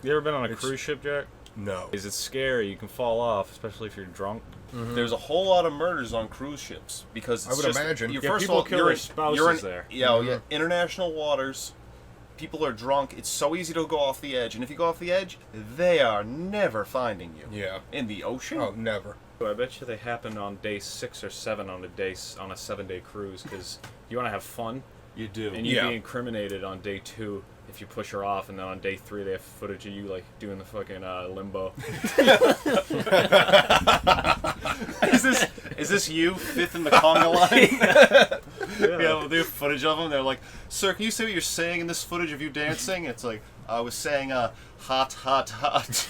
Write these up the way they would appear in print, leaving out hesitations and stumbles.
You ever been on a cruise ship, Jack? No. Is it scary? You can fall off, especially if you're drunk. Mm-hmm. There's a whole lot of murders on cruise ships because it's I would imagine. First of all, kill their spouses there. Yeah, international waters. People are drunk. It's so easy to go off the edge, and if you go off the edge, they are never finding you. Yeah. In the ocean? Oh, never. I bet you they happen on day 6 or 7 on a 7-day cruise because you want to have fun. You do. And you'd be incriminated on day 2 if you push her off, and then on day 3 they have footage of you like doing the fucking limbo. Is this you, fifth in the conga line? Yeah, they have footage of them. They're like, "Sir, can you say what you're saying in this footage of you dancing?" It's like, I was saying, hot, hot, hot.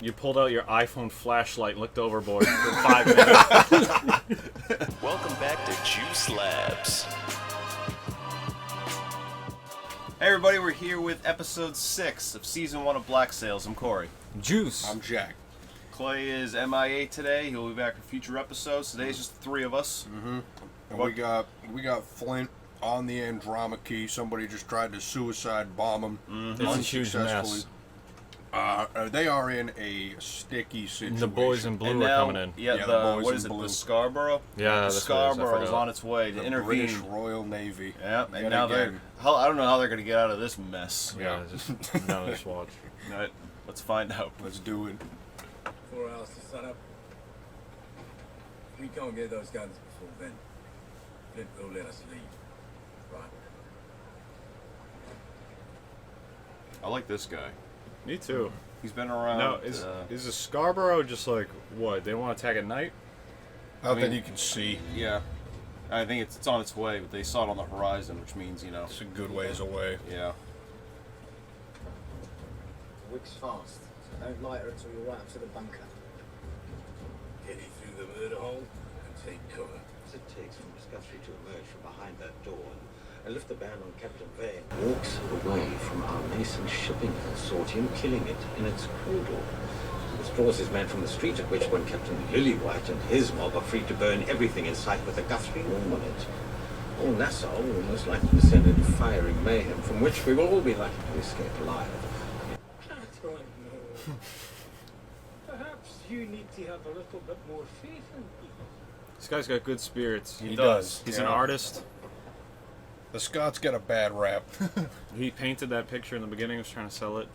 You pulled out your iPhone flashlight and looked overboard for 5 minutes. Welcome back to JuiceLabs. Hey everybody, we're here with episode 6 of season 1 of Black Sails. I'm Corey. Juice. I'm Jack. Clay is MIA today. He'll be back for future episodes. Today's just the 3 of us. Mm-hmm. And we got Flint on the Andromeda. Somebody just tried to suicide bomb him. Mm-hmm. It's a huge mess. They are in a sticky situation. The boys in blue And are now, coming in. Yeah, the the boys in blue. The Scarborough? Yeah, the that's what it is. I Scarborough is forgot. on its way to the intervene. British Royal Navy. Yeah, and Yet now again. I don't know how they're going to get out of this mess. Yeah, just watch. All right, let's find out. Let's do it. 4 hours to set up. We can't get those guns before then. Flint will let us leave. Right. I like this guy. Me too. He's been around. Now, is the Scarborough just like, what, they want to attack at night? Out mean- that you can see. Yeah. I think it's on its way, but they saw it on the horizon, which means, you know. It's a good ways away. Yeah. Wick's fast, so don't light her until you're right up to the bunker. Get it through the murder hole and take cover. As it takes for Miss Guthrie to emerge from behind that door and lift the ban on Captain Vane. Walks away from our nascent shipping consortium, killing it in its cradle. Withdraws his men from the street, at which point Captain Lillywhite and his mob are free to burn everything in sight with a Guthrie name on it. All Nassau will most likely descend into fiery mayhem, from which we will all be lucky to escape alive. I don't know. Perhaps you need to have a little bit more faith in people. This guy's got good spirits. He does. He's an artist. The Scots get a bad rap. He painted that picture in the beginning, was trying to sell it.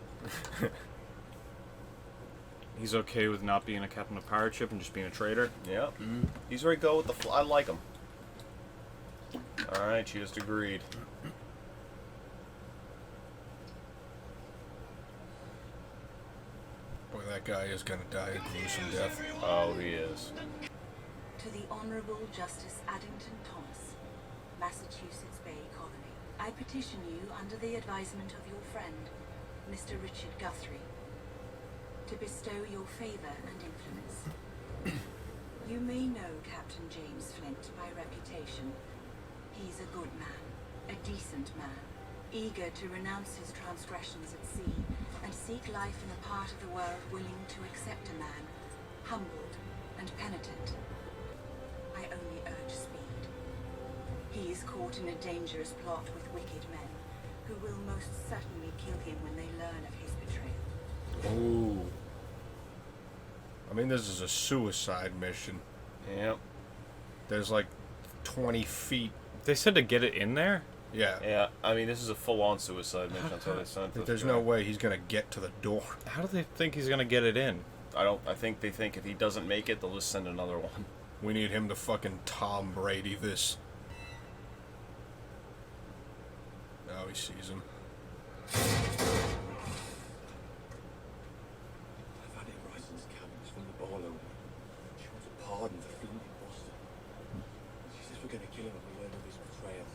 He's okay with not being a captain of a pirate ship and just being a trader. Yeah. He's ready to go with the I like him. Alright, she just agreed. Boy, that guy is gonna die a gruesome death. Oh, he is. To the Honourable Justice Addington Thomas, Massachusetts Bay Colony, I petition you under the advisement of your friend, Mr. Richard Guthrie, to bestow your favour and influence. You may know Captain James Flint by reputation. He's a good man, a decent man, eager to renounce his transgressions at sea and seek life in a part of the world willing to accept a man, humbled and penitent. I only urge speed. He is caught in a dangerous plot with wicked men, who will most certainly kill him when they learn of his betrayal. Ooh. I mean, this is a suicide mission. Yep. There's like 20 feet. They said to get it in there? Yeah. Yeah, I mean, this is a full-on suicide mission. That's what they sent us. There's no way he's gonna get to the door. How do they think he's going to get it in? I think they think if he doesn't make it, they'll just send another one. We need him to fucking Tom Brady this. Now he sees him. I've had it Rison's cabins from the boiler room. She wants a pardon for Flint imposter. She says we're going to kill him if we learn of his betrayal.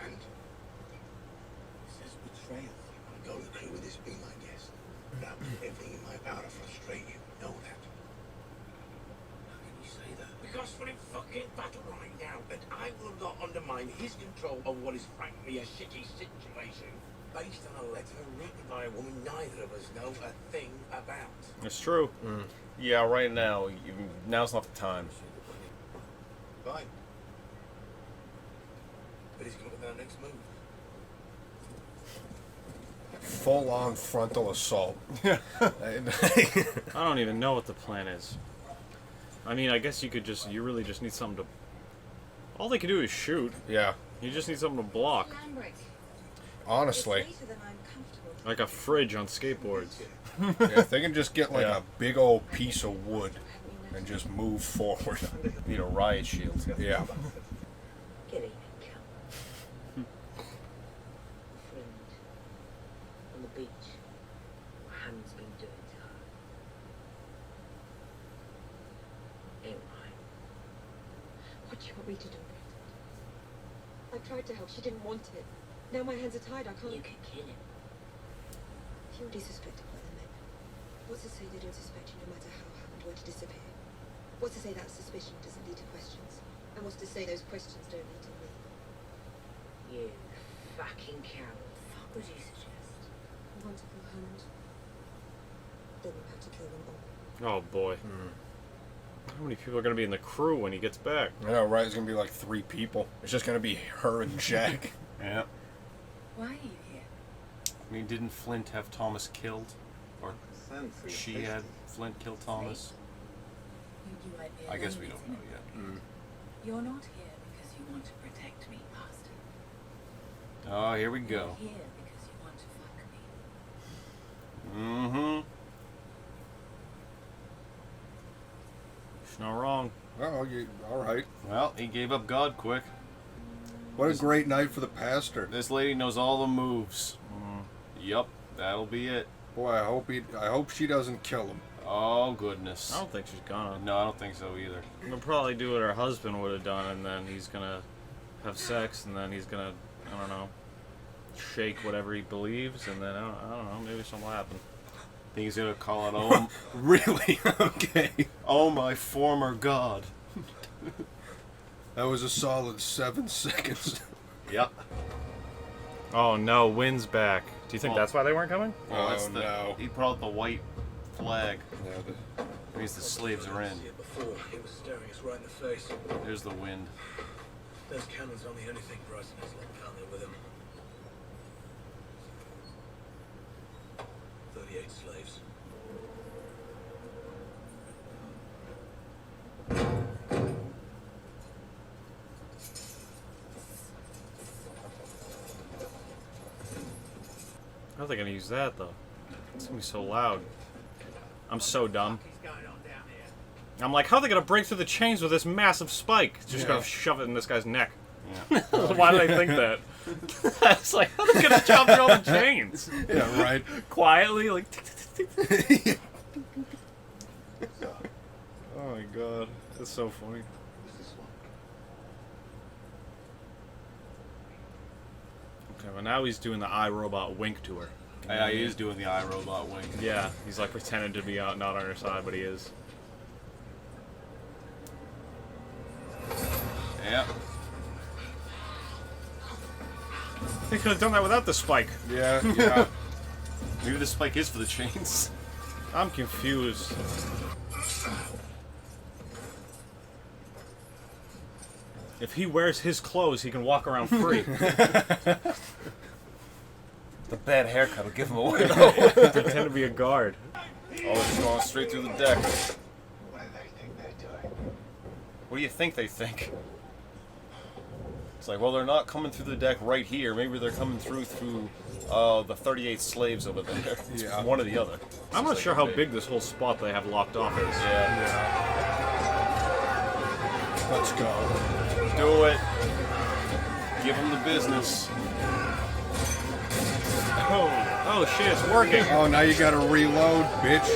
And? It says betrayal. I'm going to go to the crew with this beam, I guess. But I'll do everything in my power to frustrate you. Know that. How can you say that? Because Flint fucking battle right now, and I will not undermine his control of what is frankly a shitty situation based on a letter written by a woman neither of us know a thing about. It's true. Yeah, right now, now's not the time. Fine. But he's coming with our next move. Full-on frontal assault. I don't even know what the plan is. I mean, I guess you really just need something to... All they can do is shoot. Yeah. You just need something to block. Honestly. Like a fridge on skateboards. Yeah, if they can just get like a big old piece of wood and just move forward. Need a riot shield. Yeah. Get evening, Cal. Friend. On the beach. What Hannah's been doing to her. Ain't right. What do you want me to do? I tried to help. She didn't want it. Now my hands are tied. I can't. You can kill him. If you already suspect by the men, what's to say they don't suspect you no matter how happened were to disappear? What's to say that suspicion doesn't lead to questions? And what's to say those questions don't lead to me? You fucking coward. What would you suggest? I want to kill Hammond. Then you have to kill them all. Oh boy. How many people are going to be in the crew when he gets back? I know, right? It's going to be like 3 people. It's just going to be her and Jack. Yeah. Why are you here? I mean, didn't Flint have Thomas killed? Or she had Flint kill Thomas? You might be I guess alone we don't with know him. yet. You're not here because you want to protect me, Master. Oh, here we go. You're here because you want to fuck me. Mm-hmm. She's not wrong. Oh, alright. Well, he gave up God quick. What a great night for the pastor. This lady knows all the moves. Yup, that'll be it. Boy, I hope she doesn't kill him. Oh, goodness. I don't think she's gonna. No, I don't think so either. She'll probably do what her husband would have done, and then he's gonna have sex, and then he's gonna, I don't know, shake whatever he believes, and then, I don't know, maybe something will happen. Think he's gonna call it, oh, Really? Okay. oh my former God. That was a solid 7 seconds. Yep. Oh no, Wynn's back. Do you think Oh. that's why they weren't coming? Well, that's Oh, no. He brought the white flag. Yeah, Means the slaves are in. Here before, he was staring us right in the face. There's the wind. Those cannons don't mean anything for us in his long down there with him. 38 slaves. How are they gonna use that though? It's gonna be so loud. I'm so dumb. I'm like, how are they gonna break through the chains with this massive spike? Just gonna shove it in this guy's neck. Yeah. Why did I think that? It's like, how are they gonna chop through all the chains? yeah, right. Quietly, like. Tick, tick, tick. Oh my god, that's so funny. Okay, well now he's doing the iRobot wink to her. Yeah, he is doing the iRobot wing. Yeah, he's like pretending to be not on her side, but he is. Yep. They could have done that without the spike. Yeah. Maybe the spike is for the chains. I'm confused. If he wears his clothes, he can walk around free. The bad haircut will give him away. Pretend to be a guard. Oh, it's going straight through the deck. What do they think they're doing? What do you think they think? It's like, well, they're not coming through the deck right here. Maybe they're coming through the 38 slaves over there. It's Yeah. one or the other. I'm not sure how big this whole spot they have locked off is. Yeah. Let's go. Do it. Give them the business. Oh shit, it's working. Oh, now you gotta reload, bitch.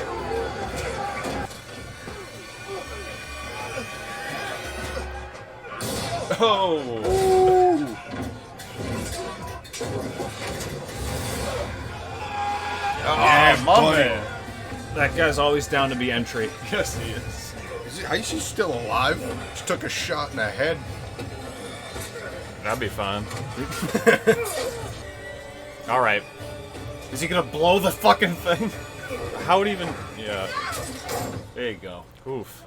Oh. Ooh. Yeah, my buddy. man. That guy's always down to be entry. Yes, he is. How is he still alive? Just took a shot in the head. That'd be fun. Alright. Is he gonna blow the fucking thing? How would even... Yeah. There you go. Oof.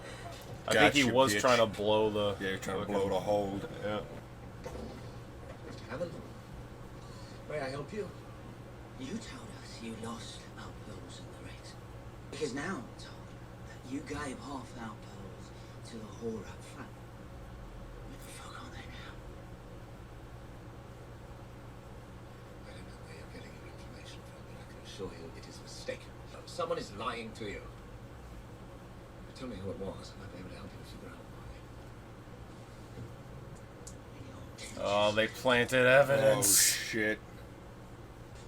I think he Gotcha, was bitch. trying to blow the... Yeah, you're trying to blow the hold. Yeah. Mr. Hammond, may I help you? You told you lost our pearls in the race. Because now I'm told that you gave half our pearls to the whore up front. Where the fuck are they now? I don't know where you're getting your information from, but I can assure you it is mistaken. Someone is lying to you. Tell me who it was, and I'll be able to help you figure out why. Oh, they planted Oh evidence. shit.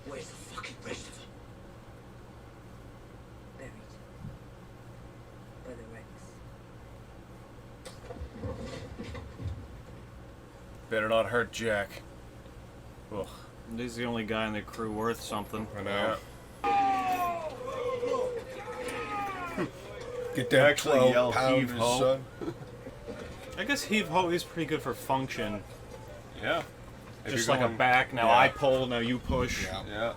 Where's the fucking rest of them? Buried. By the wrecks. Better not hurt Jack. Ugh. He's the only guy in the crew worth something. I know. Get that Actually yell 12 pounders, heave-ho. son. I guess heave ho is pretty good for function. Yeah. If Just you're like a going- back. Now yeah. I pull. Now you push. Yeah. Yeah.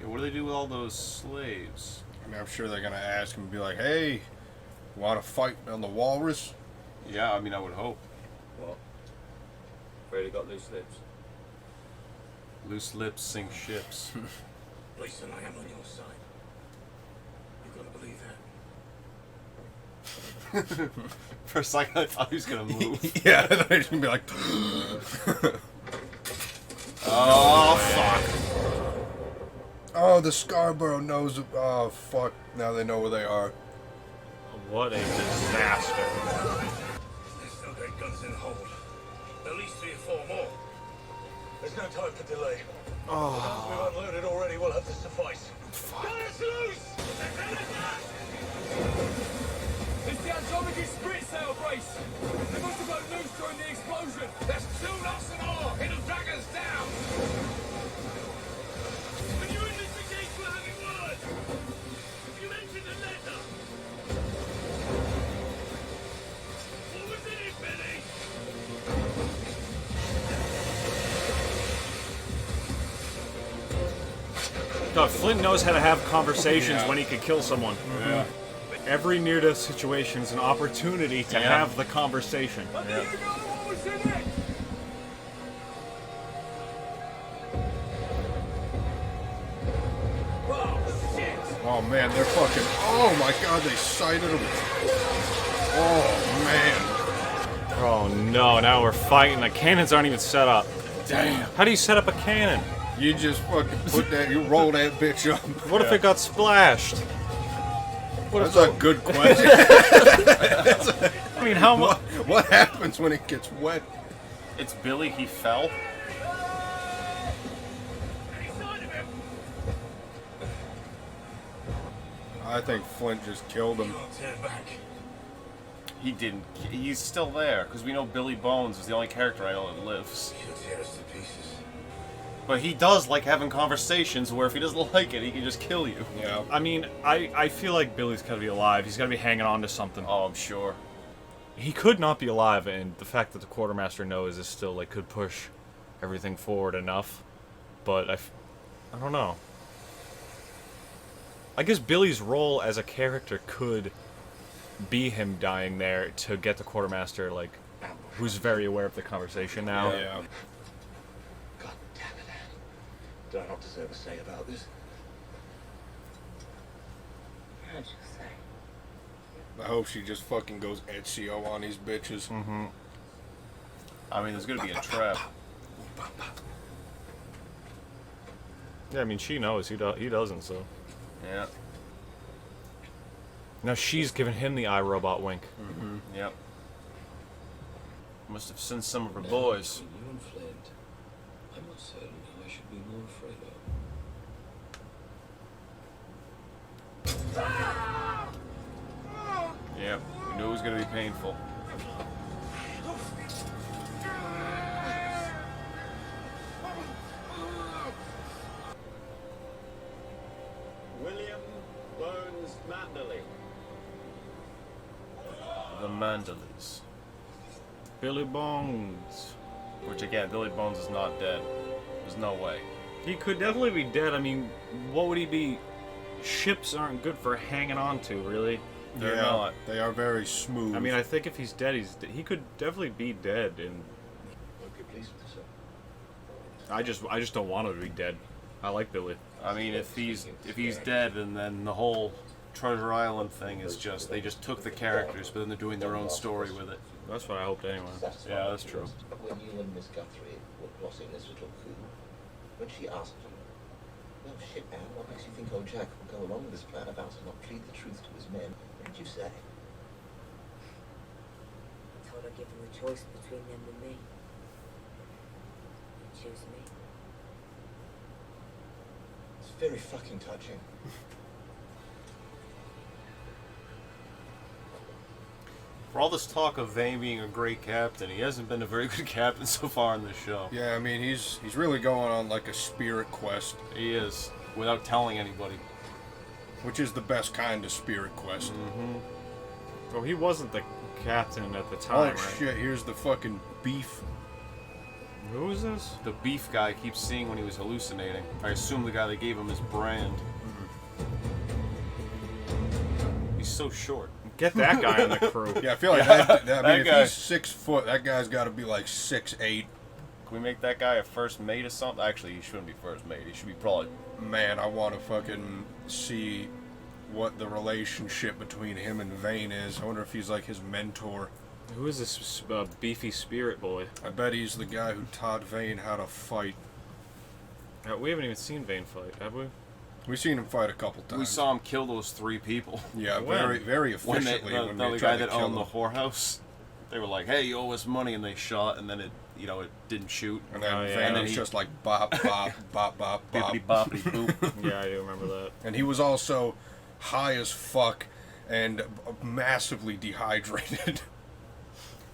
Yeah. What do they do with all those slaves? I mean, I'm sure they're gonna ask him and be like, "Hey, want to fight on the walrus?" Yeah, I mean, I would hope. What? Afraid he got loose lips? Loose lips sink ships. Listen, I am on your side. You've got to believe that. For a second, I thought he was gonna move. Yeah, I thought he was gonna be like, Oh, fuck. "Oh, the Scarborough knows." Oh, fuck! Now they know where they are. What a disaster. There's still great guns in hold. At least 3 or 4 more. There's no time for delay. The guns we've unloaded already will have to suffice. Guns loose! It's the atomic sprit sail brace. They must have got loose during the explosion. There's 2 knots and all. It'll drag us down. When you investigate, we're having word. You mentioned a letter. What was in it, Billy? God, Flint knows how to have conversations Yeah. when he could kill someone. Yeah. Every near-death situation is an opportunity to Yeah. have the conversation. But do you know what was in it? Oh, shit! Oh man, they're fucking. Oh my god, they sighted him. Oh man. Oh no, now we're fighting. The cannons aren't even set up. Damn. How do you set up a cannon? You just fucking put that. You roll that bitch up. What if it got splashed? What if That's a good question. I mean, how much? What happens when it gets wet? It's Billy, he fell. I think Flint just killed him. Turn back. He didn't. He's still there, because we know Billy Bones is the only character I know that lives. He'll tear us to pieces. But he does like having conversations where if he doesn't like it, he can just kill you. Yeah. I mean, I feel like Billy's gotta be alive. He's gotta be hanging on to something. Oh, I'm sure. He could not be alive, and the fact that the quartermaster knows is still like could push everything forward enough. But I don't know. I guess Billy's role as a character could be him dying there to get the quartermaster, like, who's very aware of the conversation now. Yeah. God damn it. Do I not deserve a say about this? How'd you say? I hope she just fucking goes Ezio on these bitches. Mm-hmm. I mean, there's gonna be a trap. Yeah, I mean, she knows. He doesn't, so. Yeah. Now she's giving him the iRobot wink. Mm-hmm. Yep. Must have sent some of her boys. Between you and Flint, I'm not certain who I should be more afraid of. Yep. We knew it was gonna be painful. William Bones Manderley. The Manderleys. Billy Bones. Which again, Billy Bones is not dead. There's no way. He could definitely be dead. I mean, what would he be? Ships aren't good for hanging on to, really. They're Yeah, not. They are very smooth. I mean, I think if he's dead, he could definitely be dead. And Won't be pleased with yourself. I just don't want him to be dead. I like Billy. I mean, if he's dead, and then the whole Treasure Island thing is just they just took the characters, but then they're doing their own story with it. That's what I hoped anyway. Yeah, that's true. When you and Miss Guthrie were plotting this little coup, when she asked him, "Well, shit, man, what makes you think old Jack will go along with this plan about to not plead the truth to his men?" What did you say? I told her, give them a choice between them and me. You choose me. It's very fucking touching. For all this talk of Vane being a great captain, he hasn't been a very good captain so far in this show. Yeah, I mean, he's really going on like a spirit quest. He is, without telling anybody. Which is the best kind of spirit quest. Mm-hmm. Well, he wasn't the captain at the time, Oh right? shit, here's the fucking beef. Who is this? The beef guy keeps seeing when he was hallucinating. I assume the guy that gave him his brand. He's so short. Get that guy on the crew. Yeah, I feel like I mean, if guy. he's 6 foot, that guy's got to be like 6'8". Can we make that guy a first mate or something? Actually, he shouldn't be first mate. He should be probably... Man, I want to fucking see what the relationship between him and Vane is. I wonder if he's like his mentor. Who is this beefy spirit boy? I bet he's the guy who taught Vane how to fight. We haven't even seen Vane fight, have we? We've seen him fight a couple times. We saw him kill those 3 people. Yeah, When? very When efficiently. the they guy tried to that kill owned the him. whorehouse, they were like, "Hey, you owe us money," and they shot, and then it didn't shoot. And then Oh, yeah. Vane And then was he- just like bop, bop, bop, bop, bop. Bippity boppity boop. Yeah, I do remember that. And he was also high as fuck and massively dehydrated.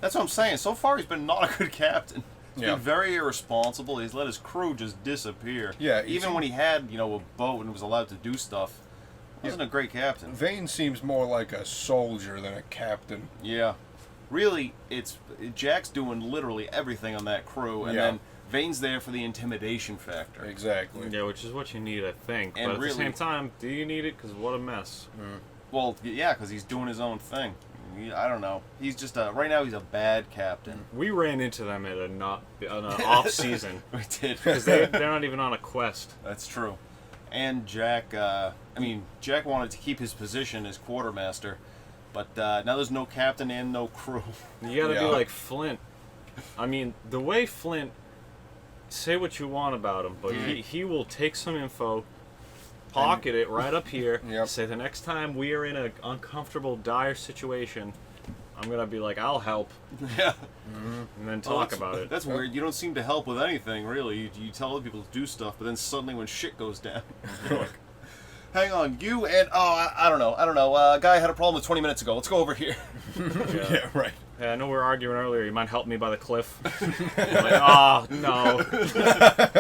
That's what I'm saying. So far, he's been not a good captain. He's Yeah. been very irresponsible. He's let his crew just disappear. Yeah, Even when he had, a boat and was allowed to do stuff, he wasn't a great captain. Vane seems more like a soldier than a captain. Yeah. Really, Jack's doing literally everything on that crew, and Yeah. then Vane's there for the intimidation factor. Exactly. Yeah, which is what you need, I think. And But at really- the same time, do you need it? Because what a mess. Well, yeah, because he's doing his own thing. I don't know. He's just right now. He's a bad captain. We ran into them at an off season We did. because they're not even on a quest. That's true. And Jack, Jack wanted to keep his position as quartermaster, but now there's no captain and no crew. You gotta be Yeah. like Flint. I mean, the way Flint, say what you want about him, but he will take some info, pocket it right up here, Yep. say the next time we are in an uncomfortable, dire situation, I'm gonna be like, I'll help, Yeah. and then Well, talk that's- about it. That's weird. You don't seem to help with anything, really. You tell other people to do stuff, but then suddenly when shit goes down, you're like, hang on, you and, I don't know. A guy had a problem with 20 minutes ago. Let's go over here. Yeah, right. Hey, I know we were arguing earlier. You might help me by the cliff. I'm like, oh no.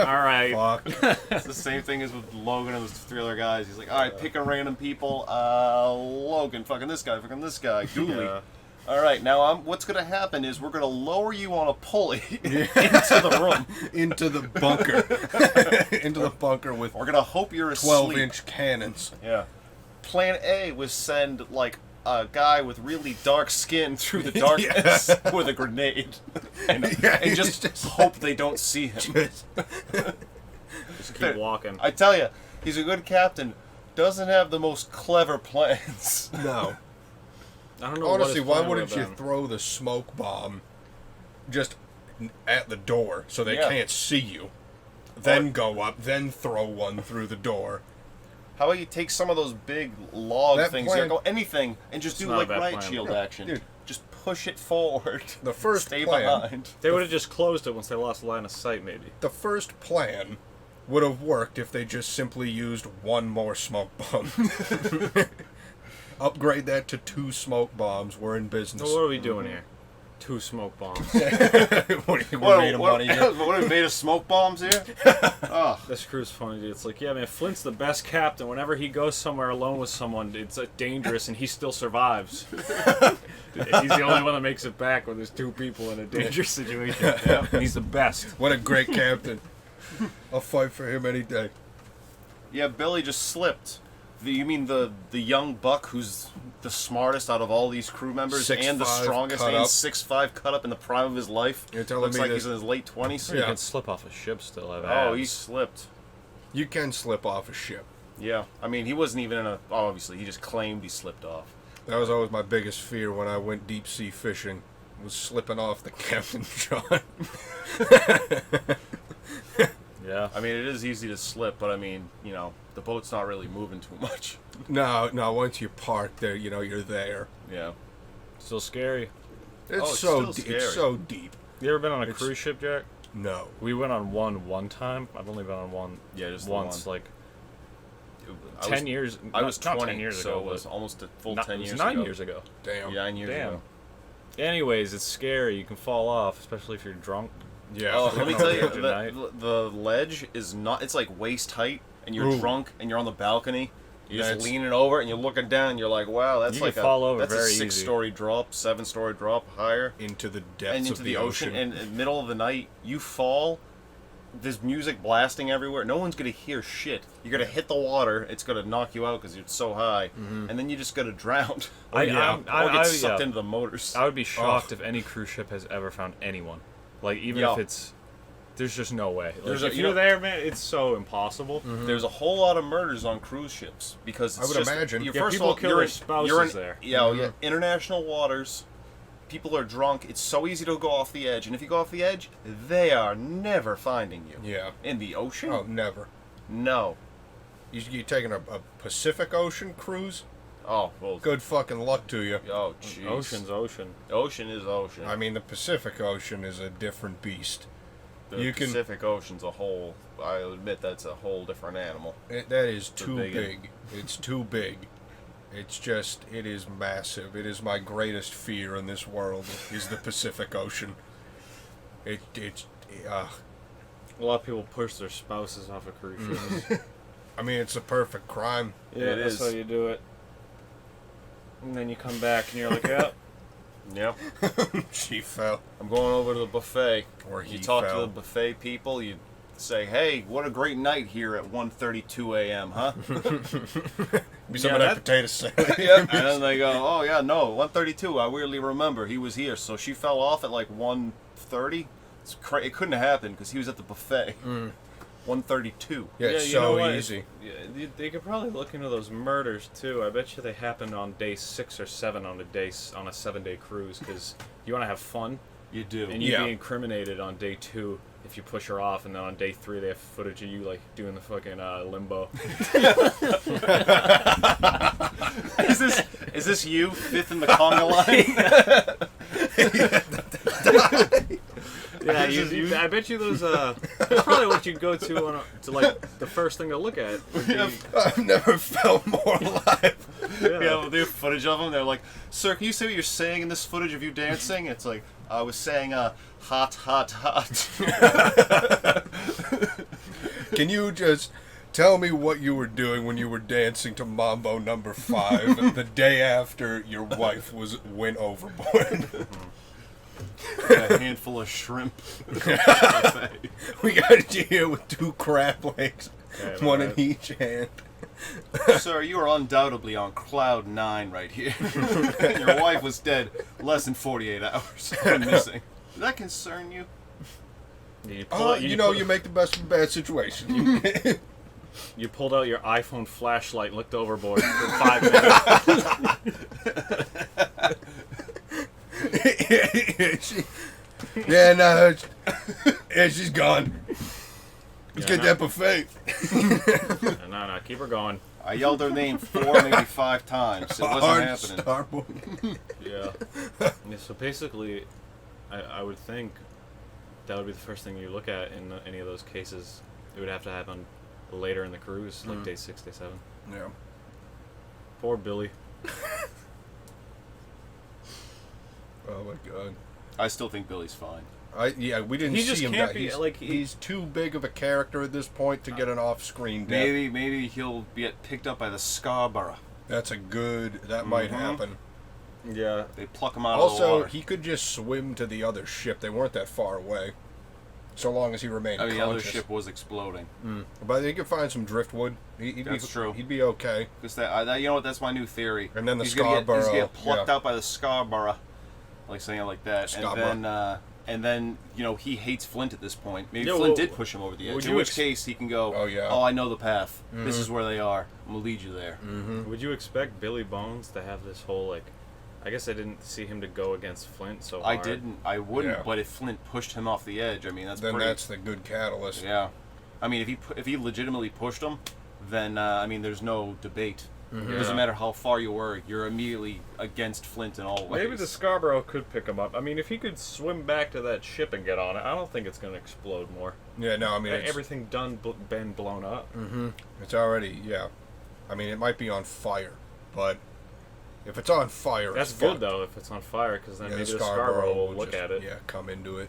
All right. Fuck. It's the same thing as with Logan and those 3 other guys. He's like, all right, picking random people. Logan, fucking this guy, Dooley. Yeah. All right, now what's going to happen is we're going to lower you on a pulley into the room. Into the bunker. Into the bunker with We're going to hope you're asleep. 12-inch cannons. Yeah. Plan A was send, like, a guy with really dark skin through the darkness with a grenade. And just hope they don't see him. Just keep walking. I tell you, he's a good captain. Doesn't have the most clever plans. No. I don't know. Honestly, what his why plan wouldn't would've you been. throw the smoke bomb just at the door so they Yeah. can't see you? Then go up, then throw one through the door. How about you take some of those big log That things, plan- go anything, and just It's do not a like bad riot plan. shield Yeah, action. dude. Just push it forward. The first Stay plan, behind. They would have just closed it once they lost line of sight, maybe. the first plan would have worked if they just simply used one more smoke bomb. Upgrade that to 2 smoke bombs. We're in business. So what are we doing here? 2 smoke bombs. What made of money here? What are we made of smoke bombs here? Oh, This crew's funny, dude. It's like, yeah, man, Flint's the best captain. Whenever he goes somewhere alone with someone, it's dangerous, and he still survives. He's the only one that makes it back when there's 2 people in a dangerous situation. Yeah, he's the best. What a great captain. I'll fight for him any day. yeah, Billy just slipped. You mean the young buck who's the smartest out of all these crew members 6'5", and the strongest cut and up. 6'5", cut up in the prime of his life? You're telling Looks me like that- he's in his late 20s. He Yeah. can slip off a ship still. Have Oh, he abs. slipped. You can slip off a ship. Yeah, I mean, he wasn't even in a. Obviously, he just claimed he slipped off. That was always my biggest fear when I went deep sea fishing, was slipping off the Captain John. Yeah. I mean, it is easy to slip, but I mean, you know, the boat's not really moving too much. No, once you park there, you know, you're there. Yeah. Still scary. It's still it's scary. so deep. You ever been on a cruise ship, Jack? No. We went on one time. I've only been on one. Yeah, just the once, one. like 10 years. I was not 20 10 years so ago. it was but almost a full not- 10 it was years 9 ago. years ago. Damn. Yeah, 9 years Damn. ago. Anyways, it's scary. You can fall off, especially if you're drunk. Yeah. Oh, let me tell you, Good night. the ledge is not. It's like waist height, and you're Ooh. drunk, and you're on the balcony. You're That's- just leaning over, and you're looking down, and you're like, "Wow, that's You can like fall over that's very a easy. 6-story drop, 7-story drop higher, Into the depths and into of the ocean. And in the middle of the night, you fall. There's music blasting everywhere. No one's gonna hear shit. You're gonna hit the water. It's gonna knock you out because you're so high, and then you just gonna drown. I Or get sucked into the motors. I would be shocked if any cruise ship has ever found anyone. Like, even Yeah. if it's... There's just no way. Like, You if you're know- there, man, it's so impossible. There's a whole lot of murders on cruise ships because it's I would just, imagine. You're, Yeah, first people of all, kill you're their in, spouses you're in, there. Yeah, international waters. People are drunk. It's so easy to go off the edge, and if you go off the edge, they are never finding you. Yeah. In the ocean? Oh, never. No. You taking a Pacific Ocean cruise? Oh, well. Good fucking luck to you. Oh, jeez. Ocean's ocean. Ocean is ocean. I mean, the Pacific Ocean is a different beast. the you can- Pacific Ocean's a whole. I admit that's a whole different animal. That is It's a too big one. big. It's too big. It's just, it is massive. It is my greatest fear in this world, is the Pacific Ocean. It's, A lot of people push their spouses off of cruise ships. I mean, it's a perfect crime. Yeah, It that's is. how you do it. And then you come back and you're like, yep. Yep. She fell. I'm going over to the buffet. Or You he talk fell. to the buffet people. You say, "Hey, what a great night here at 1:32 a.m., huh?" Be some Yeah, of that that- potato salad. And then they go, "Oh yeah, no, 1:32. I weirdly remember he was here." So she fell off at like 1:30. It couldn't have happened because he was at the buffet. 1:32. Yeah, it's you know so what? easy. They could probably look into those murders too. I bet you they happened on day 6 or 7 on a 7-day cruise because you want to have fun. You do. And you'd Yeah. be incriminated on day 2 if you push her off, and then on day 3 they have footage of you like doing the fucking limbo. Is this you, fifth in the conga line? Yeah, I bet you those. That's probably what you'd go to to like the first thing to look at. Would be, I've never felt more alive. Yeah, well, they have footage of them. They're like, "Sir, can you say what you're saying in this footage of you dancing?" It's like, I was saying, hot, hot, hot. Can you just tell me what you were doing when you were dancing to Mambo number 5 the day after your wife went overboard? A handful of shrimp. We got you here with 2 crab legs, Yeah, one in right. each hand. Sir, you are undoubtedly on cloud 9 right here. Your wife was dead less than 48 hours and missing. Does that concern you? you pull out, You make the best of a bad situation. You pulled out your iPhone flashlight, looked overboard for 5 minutes. Yeah, she's gone. Let's Yeah, get no. that buffet. No, keep her going. I yelled her name 4, maybe 5 times. It wasn't Hard happening. starboard. Yeah. Yeah. So basically, I would think that would be the first thing you look at in any of those cases. It would have to happen later in the cruise, like day 6, day 7. Yeah. Poor Billy. Oh my god. I still think Billy's fine. We didn't He see just him. can't die. be, He's, like, he's too big of a character at this point to get an off-screen death. Maybe he'll get picked up by the Scarborough. That's a good. That might Mhm. happen. Yeah. They pluck him out of the Also, water. he could just swim to the other ship. They weren't that far away. So long as he remained I mean, the other conscious. ship was exploding. But he could find some driftwood. He'd That's be, true. He'd be okay. Because you know what? That's my new theory. And then the he's gonna get Scarborough, plucked yeah. out by the Scarborough, like saying it like that, Scarborough. and then And then, he hates Flint at this point. Maybe Yeah, Flint did push him over the edge. would In you which case, he can go, Oh, yeah. I know the path. This is where they are. I'm going to lead you there. Would you expect Billy Bones to have this whole, like... I guess I didn't see him to go against Flint so hard. I didn't. I wouldn't. Yeah. But if Flint pushed him off the edge, I mean, that's pretty... that's the good catalyst. Yeah. I mean, if he legitimately pushed him, then, there's no debate. It doesn't matter how far you were, you're immediately against Flint in all ways. Maybe the Scarborough could pick him up. I mean, if he could swim back to that ship and get on it, I don't think it's going to explode more. Yeah, no, I mean... Everything done, been blown up. It's already, yeah. I mean, it might be on fire, but if it's on fire, That's it's good, fine. though, if it's on fire, because then Yeah, maybe the Scarborough will look just, at it. Yeah, come into it,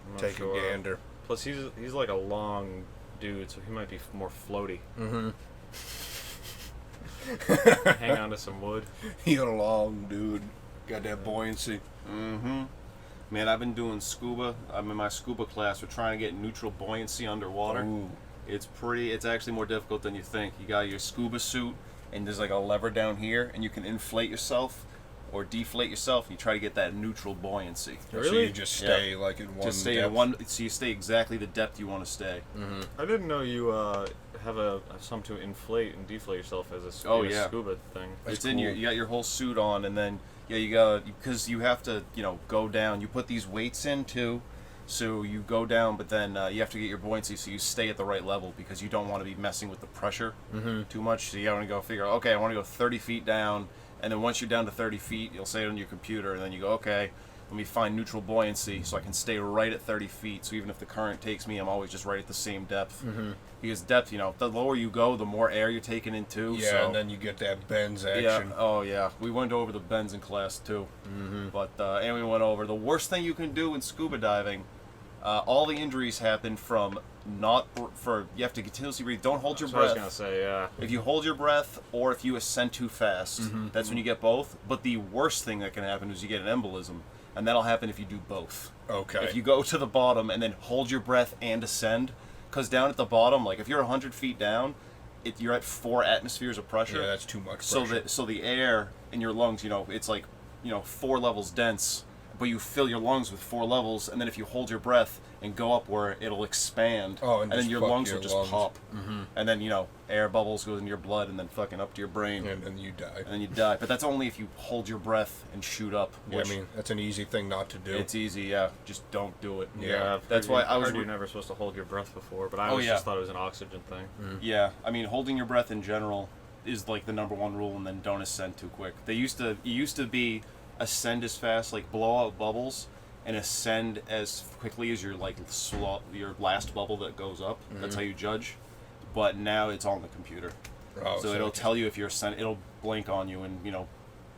I'm not take sure. a gander. Plus, he's like a long dude, so he might be more floaty. Hang on to some wood. He's a long dude. Got that buoyancy. Man, I've been doing scuba. I'm in my scuba class. We're trying to get neutral buoyancy underwater. Ooh. It's actually more difficult than you think. You got your scuba suit, and there's like a lever down here, and you can inflate yourself or deflate yourself. And you try to get that neutral buoyancy. So Really? you just stay like in one Just stay depth. in one, so you stay exactly the depth you want to stay. I didn't know you have something to inflate and deflate yourself as a Oh, yeah. scuba thing. That's It's in cool. you got your whole suit on, and then you got because you have to go down. You put these weights in too, so you go down, but then you have to get your buoyancy so you stay at the right level because you don't want to be messing with the pressure too much. So you want to go figure, okay, I want to go 30 feet down, and then once you're down to 30 feet, you'll say it on your computer, and then you go, okay, let me find neutral buoyancy so I can stay right at 30 feet. So even if the current takes me, I'm always just right at the same depth. Because depth, the lower you go, the more air you're taking in too. Yeah, so. and then you get that bends Yeah. action. Oh, yeah. We went over the bends in class too. But and we went over the worst thing you can do in scuba diving. All the injuries happen from you have to continuously breathe. Don't hold your That's what I was breath. gonna say, yeah. If you hold your breath or if you ascend too fast, that's when you get both. But the worst thing that can happen is you get an embolism, and that'll happen if you do both. Okay. If you go to the bottom and then hold your breath and ascend, because down at the bottom, like if you're 100 feet down, you're at 4 atmospheres of pressure. Yeah, that's too much So pressure. so the air in your lungs, it's like 4 levels dense, but you fill your lungs with 4 levels, and then if you hold your breath and go up where it'll expand, Oh, and and then just your fuck lungs your will just lungs. pop, and then air bubbles goes into your blood and then fucking up to your brain, And then you die. and then you die. But that's only if you hold your breath and shoot up. Yeah, I Which mean, that's an easy thing not to do. it's easy, yeah. Just don't do it. Yeah. I've That's heard why you- I was heard re- you're never supposed to hold your breath before, but I Oh, always yeah. just thought it was an oxygen thing. Yeah, I mean, holding your breath in general is like the #1 rule, and then don't ascend too quick. It used to be ascend as fast, like blow out bubbles, and ascend as quickly as your your last bubble that goes up. That's how you judge. But now it's on the computer, Oh, so it'll tell you if you're ascending. It'll blink on you and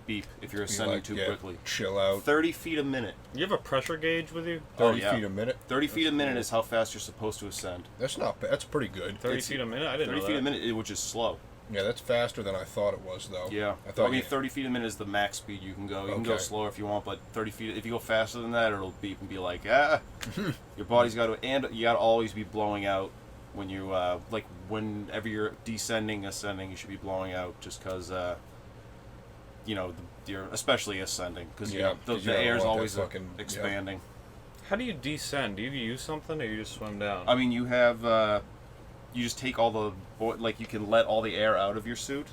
beep if you're you, ascending like, too yeah, quickly. Chill out. 30 feet a minute. You have a pressure gauge with you? 30 yeah. feet a minute. 30 feet a minute is how fast you're supposed to ascend. That's not bad. That's pretty good. 30 feet a minute? I didn't 30 know feet that. a minute, which is slow. Yeah, that's faster than I thought it was, though. Yeah, I thought 30 feet a minute is the max speed you can go. You can go Okay. slower if you want, but 30 feet. If you go faster than that, it'll beep and be like, your body's got to, and you got to always be blowing out when you whenever you're descending, ascending, you should be blowing out just because, you're especially ascending because Yeah, the 'cause you don't air's want that always fucking- yeah. expanding. How do you descend? Do you use something or you just swim down? I mean, you have you just take all the you can let all the air out of your suit,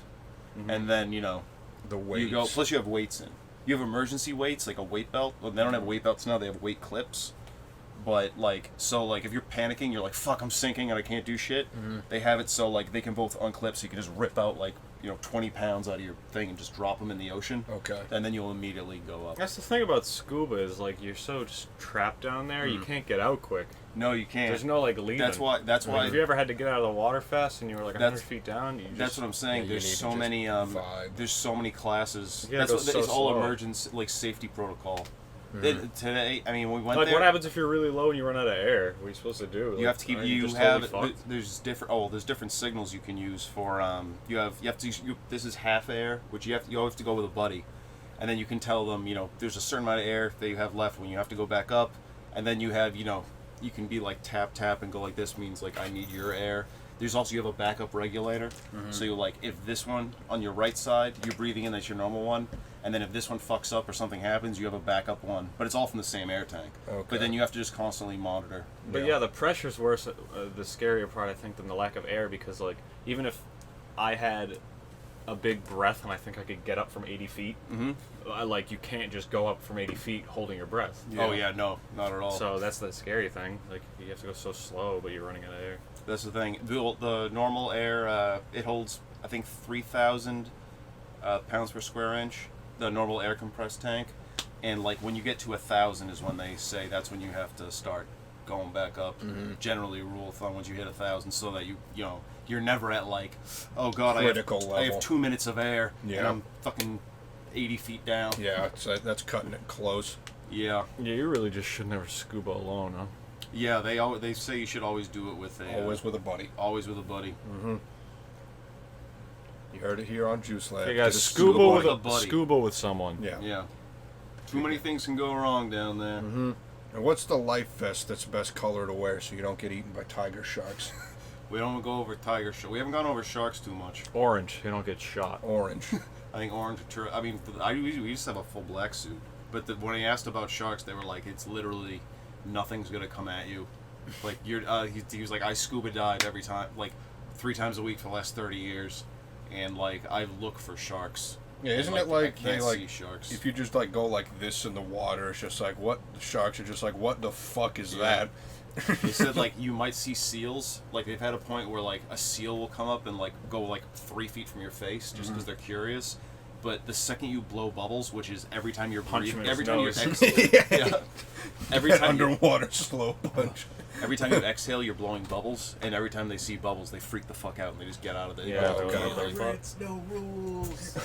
and then The weights. you go. Plus, you have weights in. You have emergency weights, like a weight belt. Well, they don't have weight belts now. They have weight clips. But if you're panicking, you're like, "Fuck, I'm sinking and I can't do shit." They have it so they can both unclip, so you can just rip out 20 pounds out of your thing and just drop them in the ocean. Okay. And then you'll immediately go up. That's the thing about scuba is you're so just trapped down there, you can't get out quick. No, you can't. There's no leaving. That's why. If you ever had to get out of the water fast and you were 100 That's- feet down, you just, That's what I'm saying. Yeah, you there's need to so just many. vibe. There's so many classes. Yeah, That's it what goes so it's all slow. emergency safety protocol. Today, I mean, we went Like, there. what happens if you're really low and you run out of air? What are you supposed to do? You have to keep. Aren't You just have. totally fucked? There's different. There's different signals you can use for. You have to. This is half air, which you always have to go with a buddy, and then you can tell them. There's a certain amount of air that you have left when you have to go back up, and then you have. You can be like tap tap and go like this means I need your air. there's also, you have a backup regulator. So you like, if this one on your right side, you're breathing in, that's your normal one. And then if this one fucks up or something happens, you have a backup one. But it's all from the same air tank. Okay. But then you have to just constantly monitor. But yeah, the pressure's worse, the scarier part, I think, than the lack of air, because, like, even if I had a big breath and I think I could get up from 80 feet, like, you can't just go up from 80 feet holding your breath. Oh, yeah, no, not at all. So that's the scary thing. Like, you have to go so slow, but you're running out of air. That's the thing. The normal air, it holds, I think, 3,000 pounds per square inch, the normal air compressed tank. And, like, when you get to 1,000 is when they say that's when you have to start going back up. Generally, rule of thumb, once you hit 1,000, so that you know, you're never at, like, oh, God, I have 2 minutes of air, and I'm fucking 80 feet down. Yeah, that's cutting it close. Yeah. Yeah, you really just should never scuba alone, huh? Yeah, they say you should always do it with a... Always with a buddy. Always with a buddy. You heard it here on JuiceLabs. Hey guys, Just scuba with a buddy. Scuba with someone. Yeah. Yeah. Too many things can go wrong down there. And what's the life vest that's the best color to wear so you don't get eaten by tiger sharks? We don't go over tiger sharks. We haven't gone over sharks too much. Orange, you don't get shot. Orange. I think orange. I mean, we used to have a full black suit, but when I asked about sharks, they were like, it's literally nothing's gonna come at you. Like you're. He was like, I scuba dive every time, like 3 times a week for the last 30 years, and like I look for sharks. Yeah, isn't and, it like I they can't like see sharks? if you just like go like this in the water, it's just like what the sharks are just like what the fuck is that? They said like you might see seals. Like they've had a point where like a seal will come up and like go like 3 feet from your face just because they're curious. But the second you blow bubbles, which is every time you're breathing, every time you exhale, every time underwater slow punch. Every time you exhale, you're blowing bubbles, and every time they see bubbles, they freak the fuck out and they just get out of the no rules.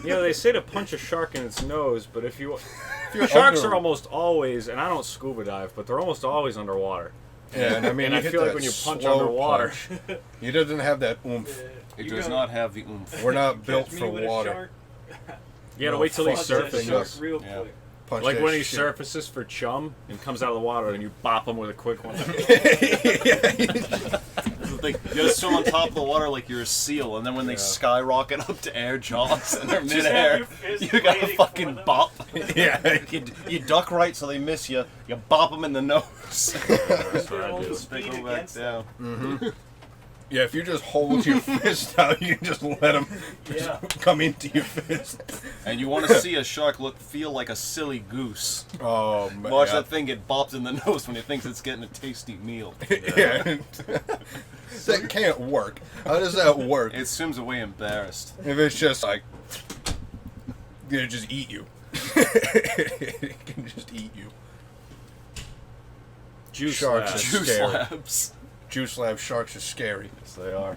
You know, they say to punch a shark in its nose, but if sharks are almost always, and I don't scuba dive, but they're almost always underwater. Yeah, and I mean, and I feel like when you punch underwater, he doesn't have that oomph. It does not have the oomph. We're not built for water. You gotta wait till he surfaces. Real quick. Punch like when he shit. surfaces for chum and comes out of the water, and you bop him with a quick one. Like, you gotta swim on top of the water like you're a seal, and then when they skyrocket up to air jaws and they're midair, you gotta fucking bop. Yeah, you duck right so they miss you. You bop them in the nose. That's what I do. They go back down. Yeah, if you just hold your fist out, you can just let them come into your fist. And you want to see a shark feel like a silly goose. Oh man! Watch that thing get bopped in the nose when it thinks it's getting a tasty meal. Yeah. That can't work. How does that work? It swims away embarrassed. If it's just like, it'll just eat you. It can just eat you. JuiceLabs. Sharks are scary. JuiceLabs. JuiceLabs sharks are scary. Yes, they are.